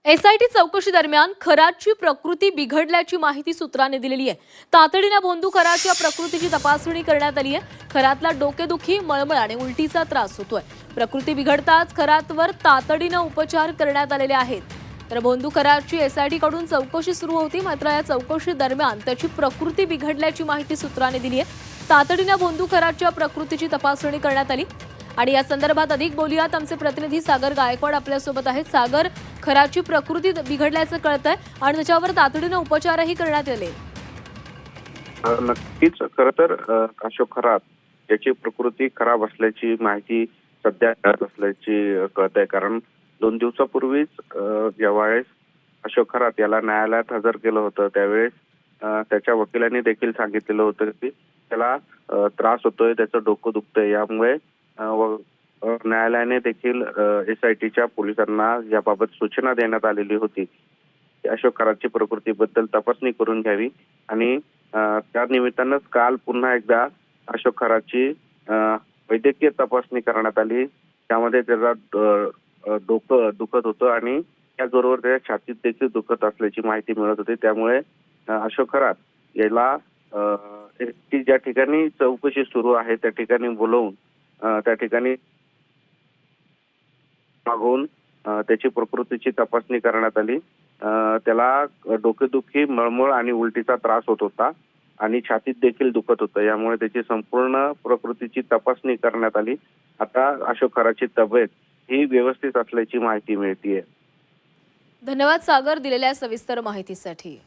SIT चौकशी दरम्यान खरातची प्रकृती बिघडल्याची माहिती सूत्रांनी दिलेली आहे। तातडीने भोंदू खरातच्या प्रकृतीची तपासणी करण्यात आली आहे। खरातला डोकेदुखी, मळमळ आणि उलटीचा त्रास होतोय। प्रकृती बिघडताच खरातवर तातडीने उपचार करण्यात आलेले आहेत। तर भोंदू खरातची एसआयटी कडून चौकशी सुरू होती, मात्र या चौकशी दरम्यान त्याची प्रकृती बिघडल्याची माहिती सूत्रांनी दिली आहे। तातडीने भोंदू खरातच्या प्रकृतीची तपासणी करण्यात आली आणि या संदर्भात अधिक बोलूयात। आमचे प्रतिनिधी सागर गायकवाड आपल्या सोबत आहेत। सागर, खराची प्रकृती बिघडल्याचं कळतंय आणि त्याच्यावर तातडीने उपचारही करण्यात आले। नक्कीच खरं तर अशोक खरात याची प्रकृती खराब असल्याची माहिती सध्या मिळत असल्याची कळत आहे। कारण 2 दिवसापूर्वीच ज्यावेळेस अशोक खरात याला न्यायालयात हजर केलं होतं त्यावेळेस त्याच्या वकिलांनी देखील सांगितलेलं होतं की त्याला त्रास होतोय, त्याचं डोकं दुखतंय। यामुळे न्यायालयाने देखील एसआयटीच्या पोलिसांना याबाबत सूचना देण्यात आलेली होती की अशोक खरातची प्रकृतीबद्दल तपासणी करून घ्यावी आणि त्या निमित्तानंच काल पुन्हा एकदा अशोक खरातची वैद्यकीय तपासणी करण्यात आली। त्यामध्ये त्याचा डोकं दुखत होतं आणि त्याचबरोबर त्याच्या छातीत देखील दुखत असल्याची माहिती मिळत होती। त्यामुळे अशोक खरात याला ज्या ठिकाणी चौकशी सुरू आहे त्या ठिकाणी बोलवून त्या ठिकाणी मागून त्याची प्रकृतीची तपासणी करण्यात आली। त्याला डोकेदुखी, मळमळ आणि उलटीचा त्रास होत होता आणि छातीत देखील दुखत होतं। यामुळे त्याची संपूर्ण प्रकृतीची तपासणी करण्यात आली। आता अशोक खरातची तब्येत ही व्यवस्थित असल्याची माहिती मिळतेय। धन्यवाद सागर, दिलेल्या सविस्तर माहितीसाठी।